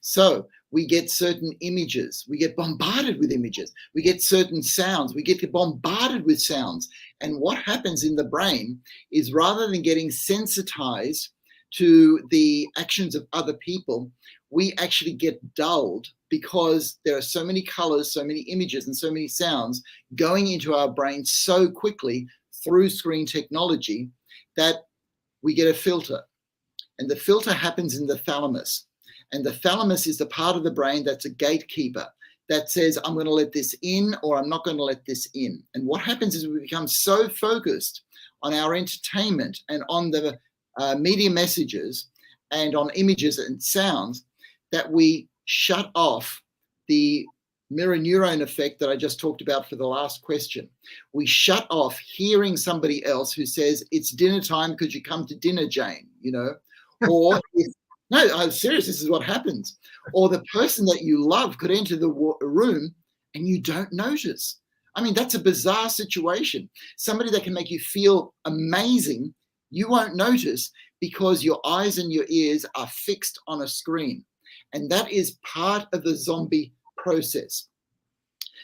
So we get certain images, we get bombarded with images, we get certain sounds, we get bombarded with sounds. And what happens in the brain is, rather than getting sensitized to the actions of other people, we actually get dulled because there are so many colors, so many images, and so many sounds going into our brain so quickly through screen technology that we get a filter. And the filter happens in the thalamus. And the thalamus is the part of the brain that's a gatekeeper that says, I'm going to let this in, or I'm not going to let this in. And what happens is we become so focused on our entertainment and on the media messages and on images and sounds that we shut off the mirror neuron effect that I just talked about for the last question. We shut off hearing somebody else who says, it's dinner time, could you come to dinner, Jane? You know, or no, I'm serious, this is what happens. Or the person that you love could enter the room and you don't notice. I mean, that's a bizarre situation. Somebody that can make you feel amazing, you won't notice because your eyes and your ears are fixed on a screen. And that is part of the zombie process.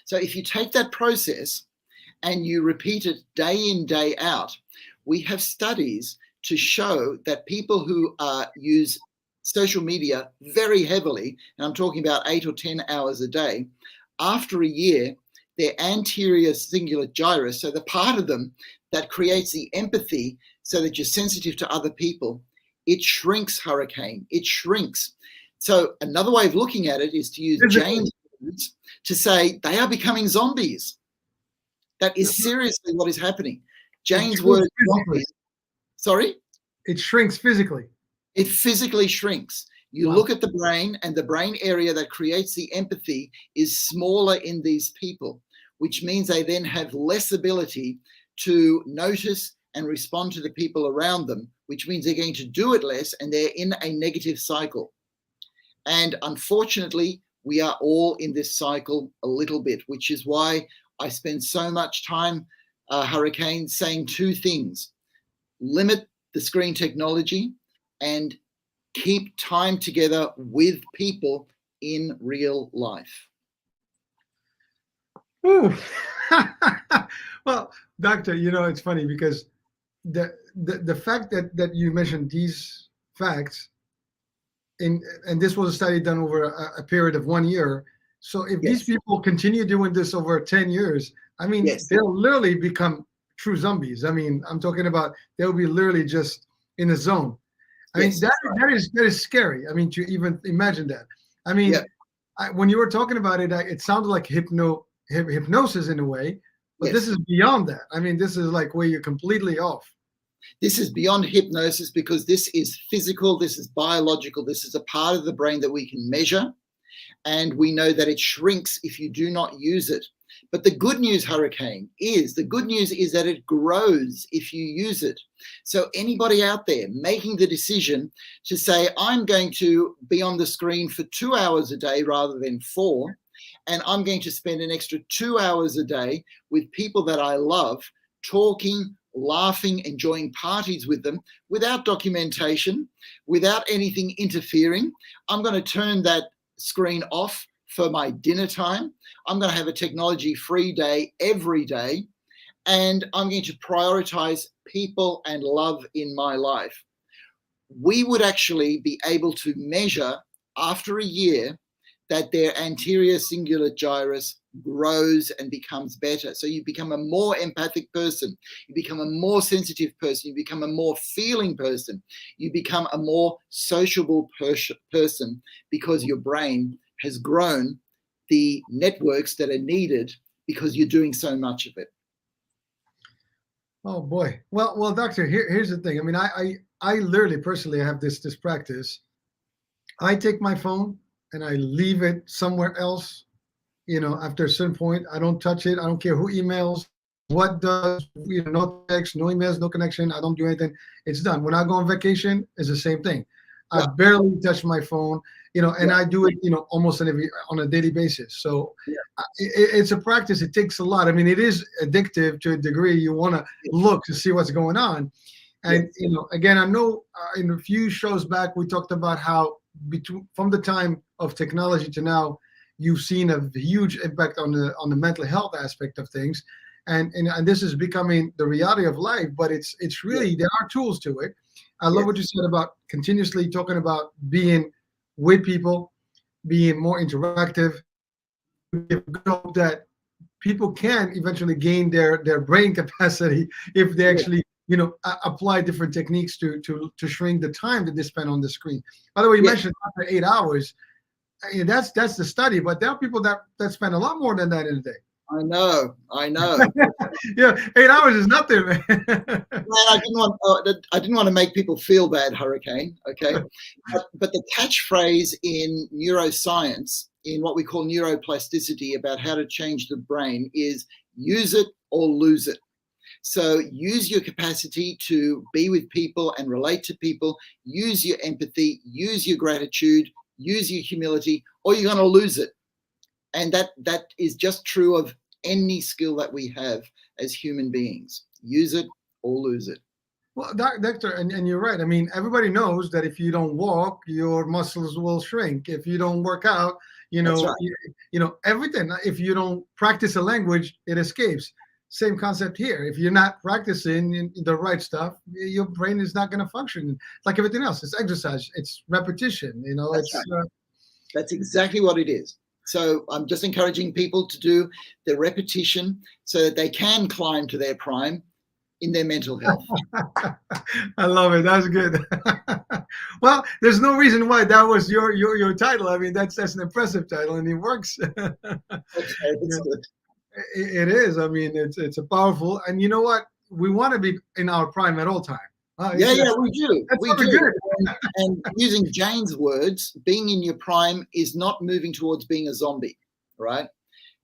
So if you take that process and you repeat it day in, day out, we have studies to show that people who use social media very heavily, and I'm talking about 8 or 10 hours a day, after a year, their anterior cingulate gyrus, so the part of them that creates the empathy so that you're sensitive to other people, it shrinks, Hurricane, it shrinks. So another way of looking at it is to use Jane's words to say they are becoming zombies. That is seriously what is happening. Jane's words. Sorry? It shrinks physically. It physically shrinks. You look at the brain, and the brain area that creates the empathy is smaller in these people, which means they then have less ability to notice and respond to the people around them, which means they're going to do it less, and they're in a negative cycle. And unfortunately, we are all in this cycle a little bit, which is why I spend so much time, Hurricane, saying two things: limit the screen technology and keep time together with people in real life. Ooh. Well, doctor, you know, it's funny because the fact that you mentioned these facts, and this was a study done over a period of 1 year. So if these people continue doing this over 10 years, I mean, they'll literally become true zombies. I mean, I'm talking about they'll be literally just in a zone. I mean, that is scary. I mean, to even imagine that. I mean, when you were talking about it, it sounded like hypnosis in a way, but this is beyond that. I mean, this is like where you're completely off. This is beyond hypnosis because this is physical, this is biological, this is a part of the brain that we can measure, and we know that it shrinks if you do not use it. But the good news, Hurricane, is that it grows if you use it. So anybody out there making the decision to say, I'm going to be on the screen for 2 hours a day rather than 4, and I'm going to spend an extra 2 hours a day with people that I love, talking, laughing, enjoying parties with them without documentation, without anything interfering. I'm going to turn that screen off for my dinner time. I'm going to have a technology-free day every day, and I'm going to prioritize people and love in my life. We would actually be able to measure after a year that their anterior cingulate gyrus grows and becomes better. So you become a more empathic person, you become a more sensitive person, you become a more feeling person, you become a more sociable person because your brain has grown the networks that are needed because you're doing so much of it. Oh boy. Well, doctor, here's the thing. I mean, I literally personally have this practice. I take my phone and I leave it somewhere else. You know, after a certain point, I don't touch it. I don't care who emails, what does, you know, no text, no emails, no connection. I don't do anything. It's done. When I go on vacation, it's the same thing. I Yeah. barely touch my phone, and Yeah. I do it, almost on a daily basis. So Yeah. it's a practice. It takes a lot. I mean, it is addictive to a degree. You want to Yeah. look to see what's going on. And, again, I know in a few shows back, we talked about how from the time of technology to now, you've seen a huge impact on the mental health aspect of things. And this is becoming the reality of life, but it's really, there are tools to it. I love what you said about continuously talking about being with people, being more interactive. We hope that people can eventually gain their brain capacity if they actually apply different techniques to shrink the time that they spend on the screen. By the way, you mentioned after 8 hours. That's the study, but there are people that spend a lot more than that in a day. I know. Yeah, 8 hours is nothing, man. Man, I didn't want to make people feel bad, Hurricane. Okay, but the catchphrase in neuroscience, in what we call neuroplasticity, about how to change the brain, is use it or lose it. So use your capacity to be with people and relate to people. Use your empathy. Use your gratitude. Use your humility, or you're going to lose it. And that is just true of any skill that we have as human beings. Use it or lose it. Well, doctor, and you're right. I mean, everybody knows that if you don't walk, your muscles will shrink. If you don't work out, That's right. everything. If you don't practice a language, it escapes. Same concept here. If you're not practicing the right stuff, your brain is not going to function. Like everything else, it's exercise, it's repetition. That's right. That's exactly what it is. So I'm just encouraging people to do the repetition so that they can climb to their prime in their mental health. I love it. That's good. Well, there's no reason why that was your title. I mean, that's an impressive title, and it works. Okay, that's good. It is. I mean, it's a powerful, and you know what? We want to be in our prime at all time. Yeah, we do. That's We do. good. And using Jane's words, being in your prime is not moving towards being a zombie, right?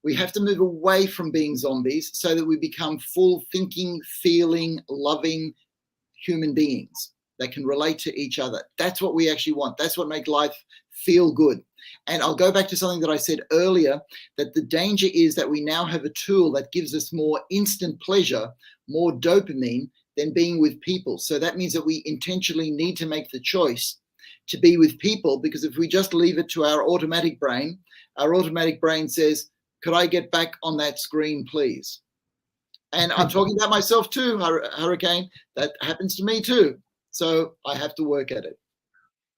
We have to move away from being zombies so that we become full thinking, feeling, loving human beings that can relate to each other. That's what we actually want. That's what makes life feel good. And I'll go back to something that I said earlier, that the danger is that we now have a tool that gives us more instant pleasure, more dopamine than being with people. So that means that we intentionally need to make the choice to be with people, because if we just leave it to our automatic brain says, could I get back on that screen, please? And I'm talking about myself too, Hurricane. That happens to me too. So I have to work at it.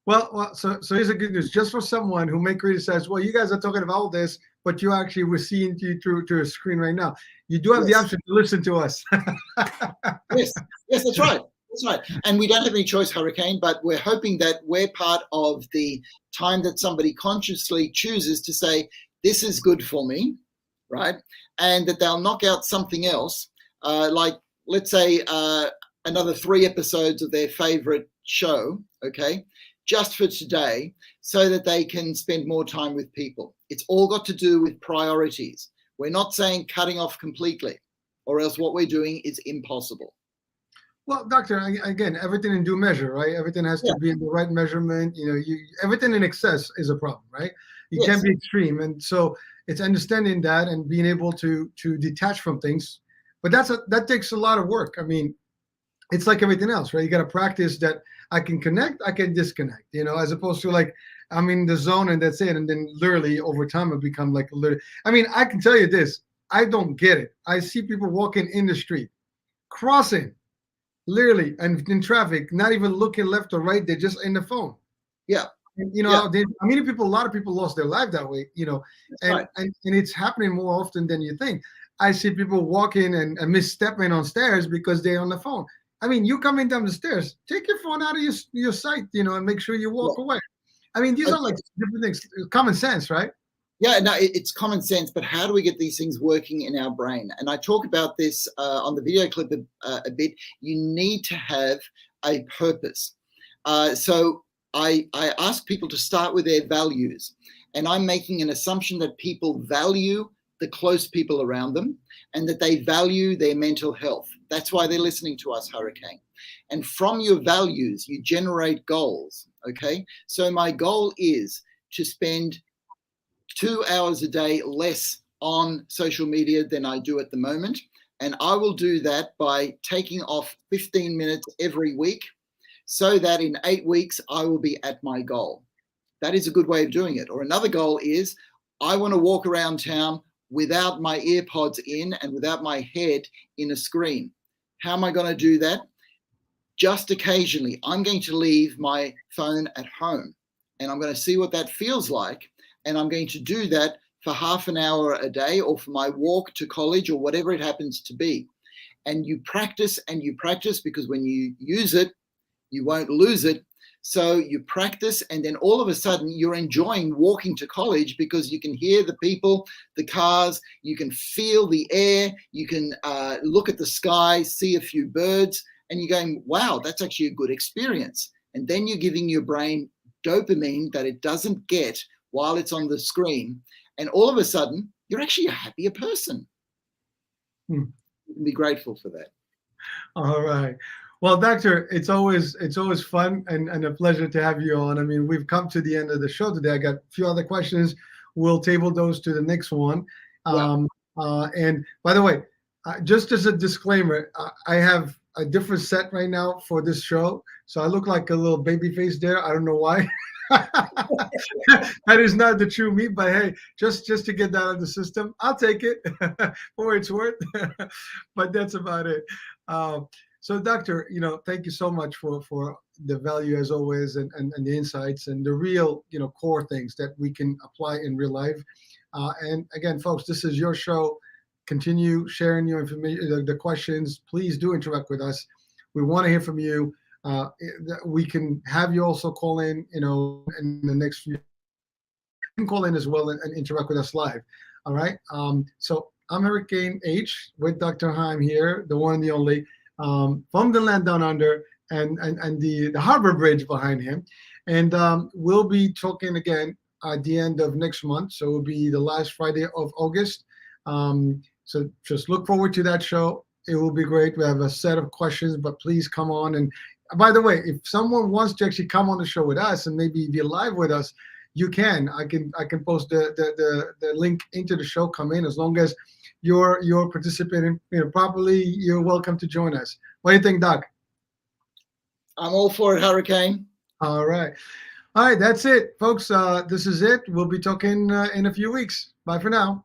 Well, so here's the good news. Just for someone who may criticize, well, you guys are talking about all this, but you actually were seeing you through a screen right now. You do have the option to listen to us. Yes, that's right. That's right. And we don't have any choice, Hurricane, but we're hoping that we're part of the time that somebody consciously chooses to say, this is good for me, right? And that they'll knock out something else, like, let's say, another 3 episodes of their favorite show, okay, just for today, so that they can spend more time with people. It's all got to do with priorities. We're not saying cutting off completely, or else what we're doing is impossible. Well, doctor, again, everything in due measure, right? Everything has to be in the right measurement. Everything in excess is a problem, right? You can't be extreme, and so it's understanding that and being able to detach from things. But that takes a lot of work. I mean, it's like everything else, right? You got to practice that. I can connect, I can disconnect, as opposed to like I'm in the zone and that's it. And then literally over time it become like I mean, I can tell you this, I don't get it. I see people walking in the street, crossing, literally, and in traffic, not even looking left or right. They're just in the phone. Yeah. And, a lot of people lost their life that way, and it's happening more often than you think. I see people walking and misstepping on stairs because they're on the phone. I mean, you coming down the stairs, take your phone out of your sight, and make sure you walk away. I mean, these are like different things, common sense, right? Yeah, no, it's common sense, but how do we get these things working in our brain? And I talk about this on the video clip a bit. You need to have a purpose. So I ask people to start with their values, and I'm making an assumption that people value the close people around them and that they value their mental health. That's why they're listening to us, Hurricane. And from your values, you generate goals, Okay, so my goal is to spend 2 hours a day less on social media than I do at the moment. And I will do that by taking off 15 minutes every week so that in 8 weeks, I will be at my goal. That is a good way of doing it. Or another goal is I want to walk around town without my ear pods in and without my head in a screen. How am I going to do that? Just occasionally, I'm going to leave my phone at home and I'm going to see what that feels like. And I'm going to do that for half an hour a day or for my walk to college or whatever it happens to be. And you practice because when you use it, you won't lose it. So you practice and then all of a sudden you're enjoying walking to college because you can hear the people, the cars, you can feel the air, you can look at the sky, see a few birds, and you're going, wow, that's actually a good experience. And then you're giving your brain dopamine that it doesn't get while it's on the screen. And all of a sudden, you're actually a happier person. You can be grateful for that. All right. Well, Doctor, it's always fun and a pleasure to have you on. I mean, we've come to the end of the show today. I got a few other questions. We'll table those to the next one. Yeah. And by the way, just as a disclaimer, I have a different set right now for this show. So I look like a little baby face there. I don't know why. That is not the true me, but hey, just to get that out of the system, I'll take it for what it's worth. But that's about it. So, Doctor, thank you so much for the value as always, and the insights and the real, core things that we can apply in real life. And again, folks, this is your show. Continue sharing your information, the questions. Please do interact with us. We want to hear from you. We can have you also call in, in the next few. You can call in as well and interact with us live. All right. So I'm Hurricane H with Dr. Heim here, the one and the only, from the land down under, and the harbor bridge behind him. And we'll be talking again at the end of next month. So it'll be the last Friday of August. So just look forward to that show. It will be great. We have a set of questions, but please come on. And by the way, if someone wants to actually come on the show with us and maybe be live with us, you can. I can post the link into the show. Come in as long as you're participating properly. You're welcome to join us. What do you think, Doc? I'm all for it, Hurricane. All right. All right, that's it, folks. This is it. We'll be talking in a few weeks. Bye for now.